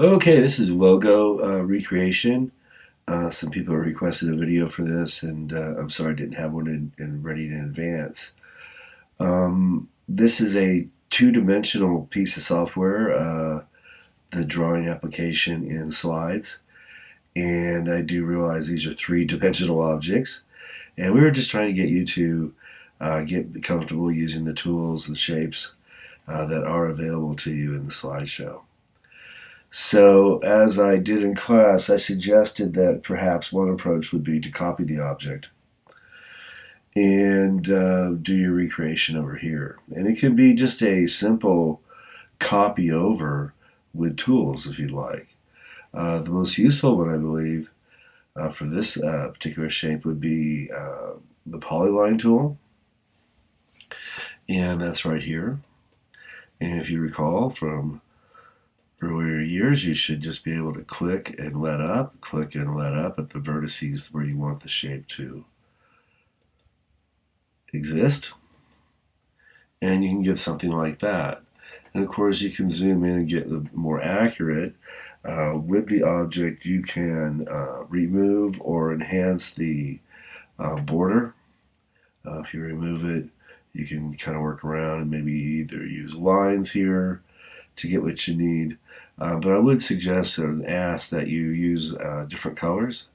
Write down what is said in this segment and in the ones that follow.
Okay, this is logo recreation. Some people requested a video for this, and I'm sorry I didn't have one ready in advance. This is a two-dimensional piece of software, the drawing application in slides, and I do realize these are three-dimensional objects, and we were just trying to get you to get comfortable using the tools and shapes that are available to you in the slideshow. So, as I did in class, I suggested that perhaps one approach would be to copy the object and do your recreation over here. And it can be just a simple copy over with tools if you'd like. The most useful one, I believe, for this particular shape would be the polyline tool, and that's right here. And if you recall from earlier years, you should just be able to click and let up at the vertices where you want the shape to exist. And you can get something like that. And of course, you can zoom in and get more accurate. With the object, you can remove or enhance the border. If you remove it, you can kind of work around and maybe either use lines here to get what you need. But I would suggest and ask that you use different colors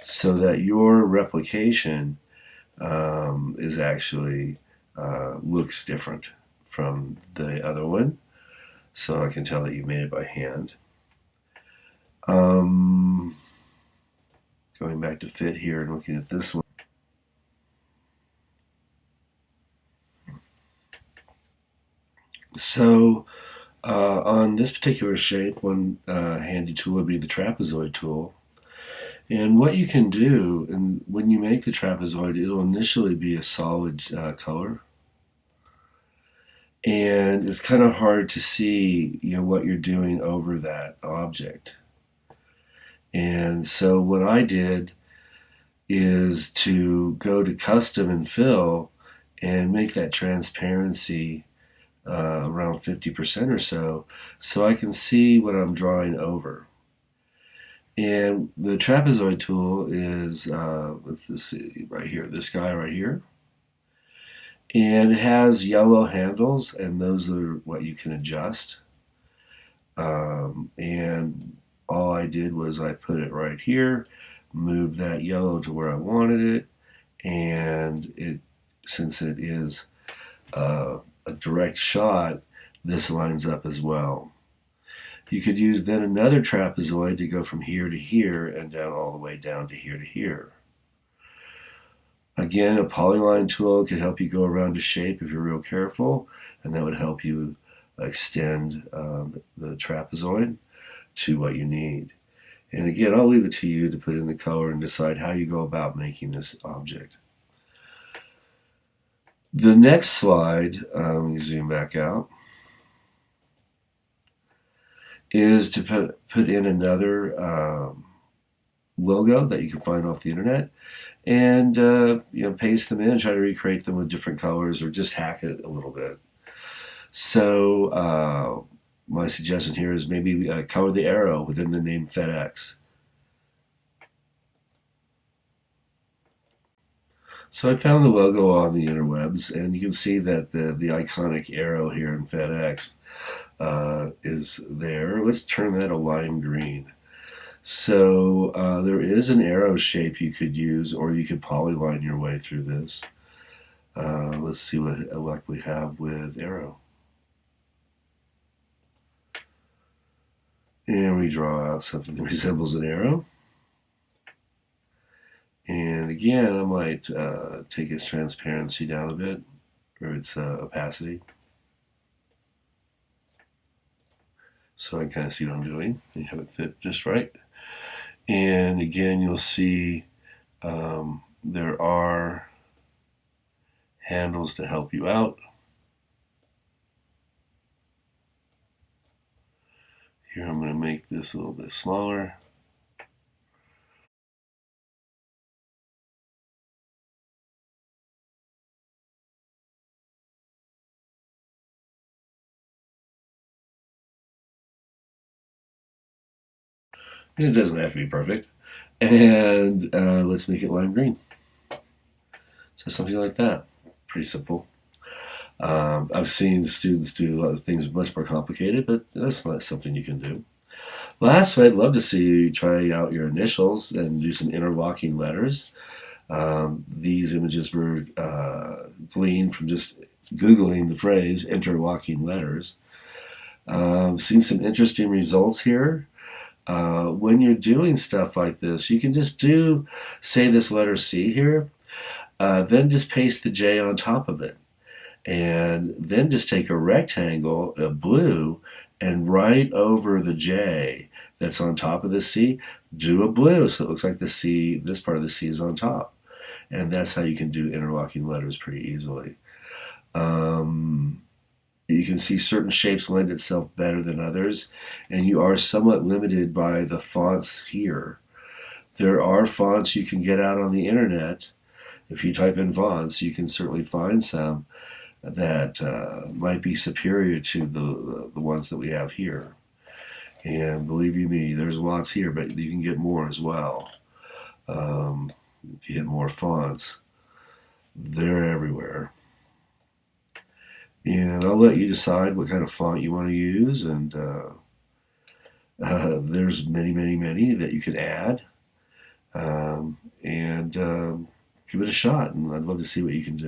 so that your replication is actually looks different from the other one. So I can tell that you made it by hand. Going back to fit here and looking at this one. So on this particular shape, one handy tool would be the trapezoid tool. And what you can do, and when you make the trapezoid, it'll initially be a solid color. And it's kind of hard to see, what you're doing over that object. And so what I did is to go to custom and fill and make that transparency around 50% or so I can see what I'm drawing over. And the trapezoid tool is, let's see, right here, this guy right here. And it has yellow handles, and those are what you can adjust. And all I did was I put it right here, moved that yellow to where I wanted it, and since it is a direct shot, this lines up as well. You could use then another trapezoid to go from here to here and down all the way down to here. Again, a polyline tool could help you go around a shape if you're real careful, and that would help you extend the trapezoid to what you need. And again, I'll leave it to you to put in the color and decide how you go about making this object. The next slide, let me zoom back out, is to put in another logo that you can find off the internet, and paste them in and try to recreate them with different colors or just hack it a little bit. So my suggestion here is maybe color the arrow within the name FedEx. So I found the logo on the interwebs, and you can see that the iconic arrow here in FedEx is there. Let's turn that a lime green. So there is an arrow shape you could use, or you could polyline your way through this. Let's see what luck we have with arrow. And we draw out something that resembles an arrow. And again, I might take its transparency down a bit, or its opacity, so I kind of see what I'm doing and have it fit just right. And again, you'll see there are handles to help you out. Here I'm going to make this a little bit smaller. And it doesn't have to be perfect. And let's make it lime green. So something like that. Pretty simple. I've seen students do things much more complicated, but that's not something you can do. Lastly, I'd love to see you try out your initials and do some interlocking letters. These images were gleaned from just Googling the phrase interlocking letters. Seen some interesting results here. When you're doing stuff like this, you can just do, say, this letter C here, then just paste the J on top of it. And then just take a rectangle, a blue, and right over the J that's on top of the C, do a blue so it looks like the C, this part of the C is on top. And that's how you can do interlocking letters pretty easily. You can see certain shapes lend itself better than others, and you are somewhat limited by the fonts here. There are fonts you can get out on the internet. If you type in fonts, you can certainly find some that might be superior to the ones that we have here. And believe you me, there's lots here, but you can get more as well. If you get more fonts, they're everywhere. And I'll let you decide what kind of font you want to use. And there's many, many, many that you could add. And give it a shot. And I'd love to see what you can do.